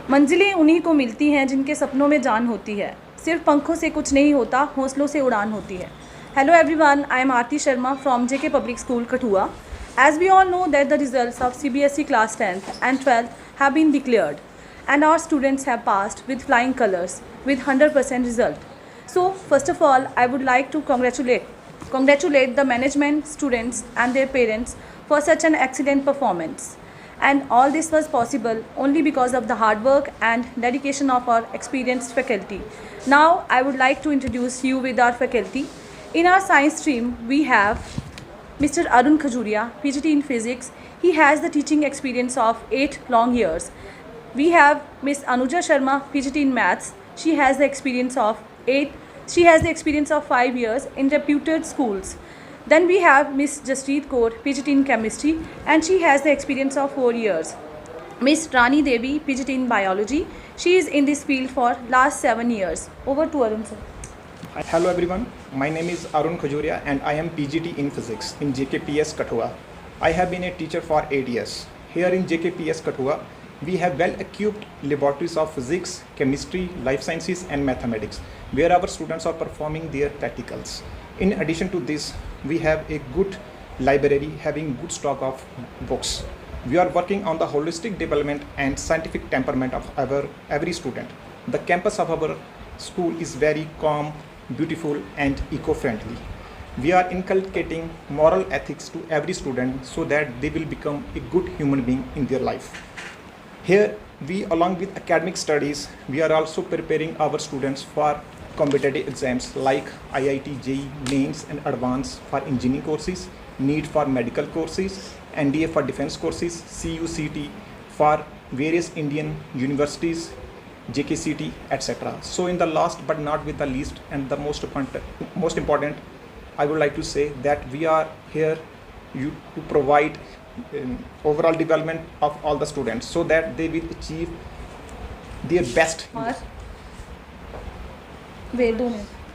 मंजिलें उन्हीं को मिलती हैं जिनके सपनों में जान होती है। सिर्फ पंखों से कुछ नहीं होता, हौसलों से उड़ान होती है। Hello everyone, I am Aarti Sharma from JK Public School, Kathua. As we all know that the results of CBSE class 10th and 12th have been declared and our students have passed with flying colors with 100% result. So first of all, I would like to congratulate the management, students and their parents for such an excellent performance. And all this was possible only because of the hard work and dedication of our experienced faculty. Now I would like to introduce you with our faculty. In our science stream, we have Mr. Arun Khajuria, PhD in physics. He has the teaching experience of 8 long years. We have Ms. Anuja Sharma, PhD in maths. She has the experience of 5 years in reputed schools. Then we have Ms. Jaspreet Kaur, PhD in chemistry, and she has the experience of 4 years. Ms. Rani Devi, PhD in biology. She is in this field for last 7 years. Over to Arun sir. Hello everyone, my name is Arun Khajuria and I am PGT in physics in JKPS Kathua. I have been a teacher for 8 years. Here in JKPS Kathua, we have well-equipped laboratories of physics, chemistry, life sciences and mathematics, where our students are performing their practicals. In addition to this, we have a good library having good stock of books. We are working on the holistic development and scientific temperament of every student. The campus of our school is very calm, beautiful and eco-friendly. We are inculcating moral ethics to every student so that they will become a good human being in their life. Here we, along with academic studies, we are also preparing our students for competitive exams like IIT, JEE, Mains and Advanced for engineering courses, NEET for medical courses, NDA for defense courses, CUCT for various Indian universities, JKCT, etc. So in the last but not with the least and the most important, I would like to say that we are here to provide overall development of all the students so that they will achieve their best.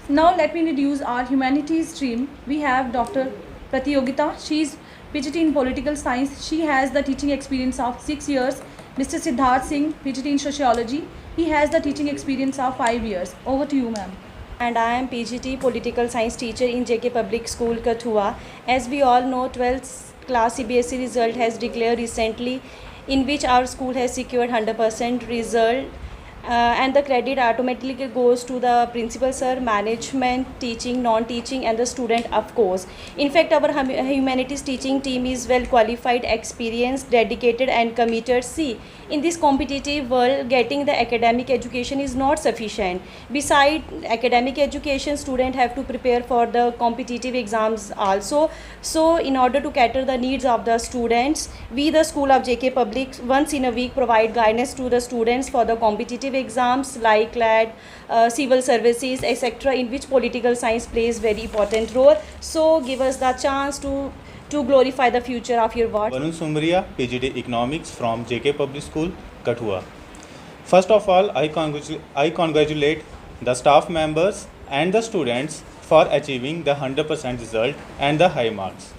Now let me introduce our humanities stream. We have Dr. Pratiyogita. She is PhD in political science. She has the teaching experience of 6 years. Mr. Siddharth Singh, PhD in sociology. He has the teaching experience of 5 years. Over to you, ma'am. And I am PGT political science teacher in JK Public School, Kathua. As we all know, 12th class CBSE result has declared recently, in which our school has secured 100% result. And the credit automatically goes to the principal sir, management, teaching, non-teaching and the student of course. In fact, our humanities teaching team is well qualified, experienced, dedicated and committed. See, in this competitive world, getting the academic education is not sufficient. Besides academic education, students have to prepare for the competitive exams also. So in order to cater the needs of the students, we the School of JK Public once in a week provide guidance to the students for the competitive exams like CLAT, civil services, etc., in which political science plays very important role. So give us the chance to glorify the future of your ward. Varun Sumriya, PGD Economics from JK Public School, Kathua. First of all, I congratulate the staff members and the students for achieving the 100% result and the high marks.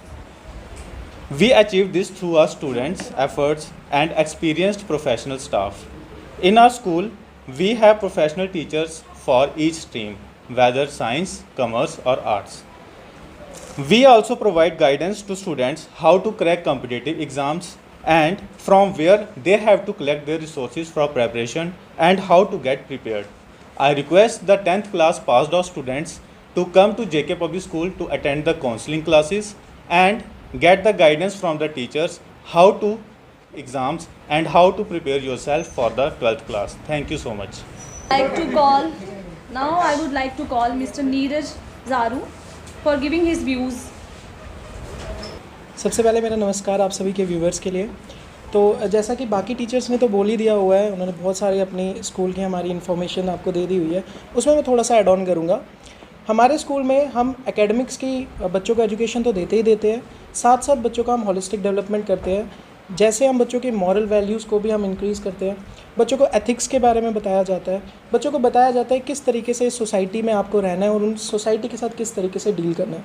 We achieved this through our students' efforts and experienced professional staff. In our school, we have professional teachers for each stream, whether science, commerce or arts. We also provide guidance to students how to crack competitive exams and from where they have to collect their resources for preparation and how to get prepared. I request the 10th class passed out students to come to JK Public School to attend the counseling classes and get the guidance from the teachers how to exams and how to prepare yourself for the 12th class. Thank you so much. I would like to call Mr. Neeraj Zaru for giving his views. सबसे पहले मेरा नमस्कार आप सभी के viewers के लिए। तो जैसा कि बाकी टीचर्स ने तो बोल ही दिया हुआ है, उन्होंने बहुत सारी अपनी स्कूल की हमारी इन्फॉर्मेशन आपको दे दी हुई है, उसमें मैं थोड़ा सा ऐड ऑन करूँगा। हमारे स्कूल में हम एकेडमिक्स की बच्चों को एजुकेशन तो देते ही देते हैं, साथ साथ बच्चों का हम होलिस्टिक डेवलपमेंट करते हैं। जैसे हम बच्चों के मॉरल वैल्यूज़ को भी हम इंक्रीज़ करते हैं, बच्चों को एथिक्स के बारे में बताया जाता है, बच्चों को बताया जाता है किस तरीके से सोसाइटी में आपको रहना है और उन सोसाइटी के साथ किस तरीके से डील करना है।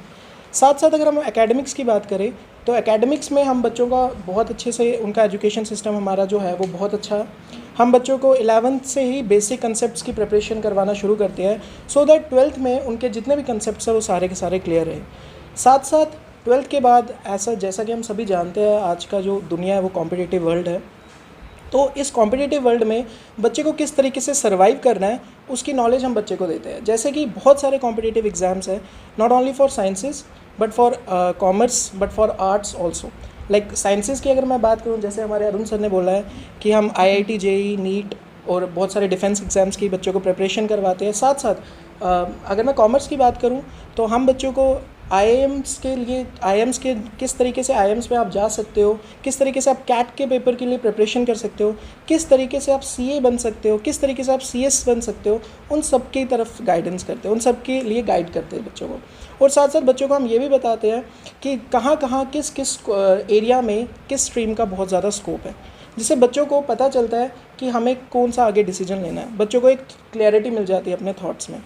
साथ साथ अगर हम एकेडमिक्स की बात करें तो एकेडमिक्स में हम बच्चों का बहुत अच्छे से, उनका एजुकेशन सिस्टम हमारा जो है वो बहुत अच्छा है। हम बच्चों को 11th से ही बेसिक कंसेप्ट्स की प्रिपरेशन करवाना शुरू करते हैं सो दैट 12th में उनके जितने भी कंसेप्ट्स हैं वो सारे के सारे क्लियर रहे। साथ साथ 12th के बाद ऐसा, जैसा कि हम सभी जानते हैं, आज का जो दुनिया है वो कॉम्पिटिटिव वर्ल्ड है। तो इस कॉम्पिटिटिव वर्ल्ड में बच्चे को किस तरीके से सर्वाइव करना है उसकी नॉलेज हम बच्चे को देते हैं। जैसे कि बहुत सारे कॉम्पिटिटिव एग्जाम्स हैं, not only for sciences but for commerce but for arts also. Like sciences की अगर मैं बात करूं, जैसे हमारे अरुण सर ने बोला है कि हम IIT JEE नीट और बहुत सारे डिफेंस एग्ज़ाम्स की बच्चों को प्रिपरेशन करवाते हैं। साथ साथ अगर मैं कॉमर्स की बात करूं तो हम बच्चों को IIMs के किस तरीके से IIMs में आप जा सकते हो, किस तरीके से आप CAT के पेपर के लिए प्रिपरेशन कर सकते हो, किस तरीके से आप CA बन सकते हो, किस तरीके से आप CS बन सकते हो, उन सब की तरफ गाइडेंस करते हैं, उन सब के लिए गाइड करते हैं बच्चों को। और साथ साथ बच्चों को हम ये भी बताते हैं कि कहाँ कहाँ किस किस एरिया में किस स्ट्रीम का बहुत ज़्यादा स्कोप है, जिससे बच्चों को पता चलता है कि हमें कौन सा आगे डिसीजन लेना है। बच्चों को एक क्लैरिटी मिल जाती है अपने थॉट्स में।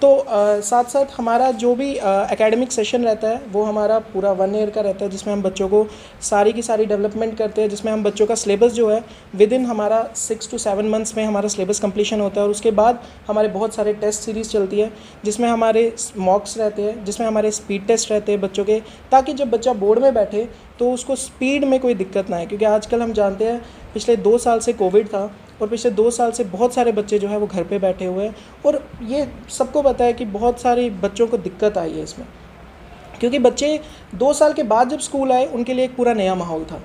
तो साथ साथ हमारा जो भी एकेडमिक सेशन रहता है वो हमारा पूरा 1 ईयर का रहता है, जिसमें हम बच्चों को सारी की सारी डेवलपमेंट करते हैं, जिसमें हम बच्चों का सिलेबस जो है विद इन हमारा 6 to 7 मंथ्स में हमारा सिलेबस कंप्लीशन होता है। और उसके बाद हमारे बहुत सारे टेस्ट सीरीज़ चलती है, जिसमें हमारे मॉक्स रहते हैं, जिसमें हमारे स्पीड टेस्ट रहते हैं बच्चों के, ताकि जब बच्चा बोर्ड में बैठे तो उसको स्पीड में कोई दिक्कत ना आए। क्योंकि आजकल हम जानते हैं पिछले 2 साल से कोविड था और पिछले 2 साल से बहुत सारे बच्चे जो है वो घर पे बैठे हुए हैं, और ये सबको पता है कि बहुत सारे बच्चों को दिक्कत आई है इसमें। क्योंकि बच्चे 2 साल के बाद जब स्कूल आए उनके लिए एक पूरा नया माहौल था।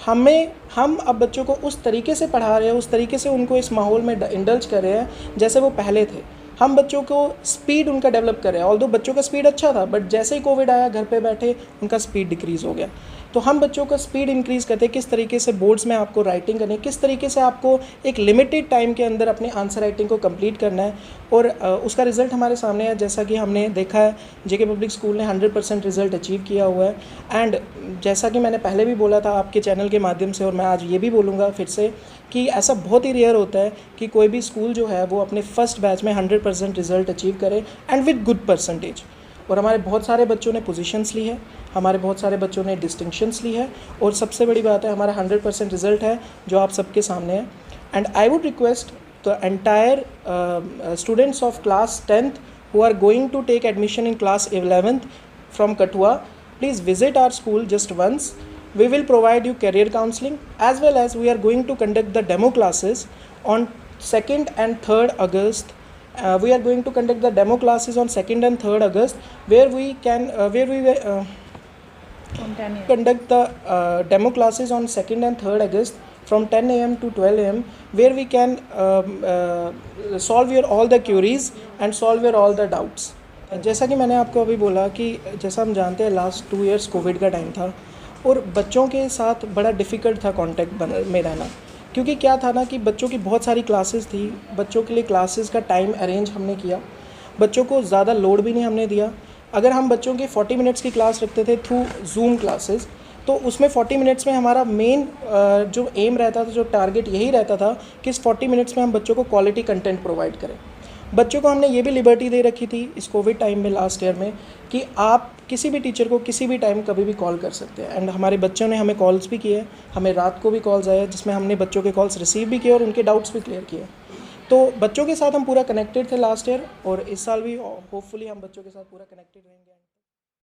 हम अब बच्चों को उस तरीके से पढ़ा रहे हैं, उस तरीके से उनको इस माहौल में इंडल्ज कर रहे हैं जैसे वो पहले थे। हम बच्चों को स्पीड उनका डेवलप कर रहे हैं। ऑल्दो बच्चों का स्पीड अच्छा था, बट जैसे ही कोविड आया घर पे बैठे उनका स्पीड डिक्रीज़ हो गया। तो हम बच्चों का स्पीड इंक्रीज़ करते हैं, किस तरीके से बोर्ड्स में आपको राइटिंग करनी है, किस तरीके से आपको एक लिमिटेड टाइम के अंदर अपनी आंसर राइटिंग को कंप्लीट करना है। और उसका रिज़ल्ट हमारे सामने है, जैसा कि हमने देखा है जेके पब्लिक स्कूल ने 100% रिज़ल्ट अचीव किया हुआ है। एंड जैसा कि मैंने पहले भी बोला था आपके चैनल के माध्यम से, और मैं आज ये भी बोलूँगा फिर से, कि ऐसा बहुत ही रेयर होता है कि कोई भी स्कूल जो है वो अपने फर्स्ट बैच में 100% रिज़ल्ट अचीव करे एंड विद गुड परसेंटेज। और हमारे बहुत सारे बच्चों ने पोजीशंस ली है, हमारे बहुत सारे बच्चों ने डिस्टिंक्शंस ली है, और सबसे बड़ी बात है हमारा 100% रिज़ल्ट है जो आप सबके सामने है। And I would request the entire students of class 10th who are going to take admission in class 11th from Kathua, please visit our school just once. We will provide you career counseling, as well as we are going to conduct the demo classes on 2nd and 3rd August. We are going to conduct the demo classes on 2nd and 3rd August, where we conduct the demo classes on 2nd and 3rd August from 10 a.m. to 12 a.m, where we can solve your all the queries and solve your all the doubts. जैसा कि मैंने आपको अभी बोला कि जैसा हम जानते हैं लास्ट 2 years कोविड का टाइम था, और बच्चों के साथ बड़ा डिफ़िकल्ट था कांटेक्ट में रहना। क्योंकि क्या था ना कि बच्चों की बहुत सारी क्लासेस थी, बच्चों के लिए क्लासेस का टाइम अरेंज हमने किया, बच्चों को ज़्यादा लोड भी नहीं हमने दिया। अगर हम बच्चों के 40 मिनट्स की क्लास रखते थे थ्रू जूम क्लासेस, तो उसमें 40 मिनट्स में हमारा मेन जो एम रहता था, जो टारगेट यही रहता था कि इस 40 मिनट्स में हम बच्चों को क्वालिटी कंटेंट प्रोवाइड करें। बच्चों को हमने ये भी लिबर्टी दे रखी थी इस कोविड टाइम में लास्ट ईयर में कि आप किसी भी टीचर को किसी भी टाइम कभी भी कॉल कर सकते हैं। एंड हमारे बच्चों ने हमें कॉल्स भी किए, हमें रात को भी कॉल्स आए जिसमें हमने बच्चों के कॉल्स रिसीव भी किए और उनके डाउट्स भी क्लियर किए। तो बच्चों के साथ हम पूरा कनेक्टेड थे लास्ट ईयर, और इस साल भी होपफुली हम बच्चों के साथ पूरा कनेक्टेड रहेंगे।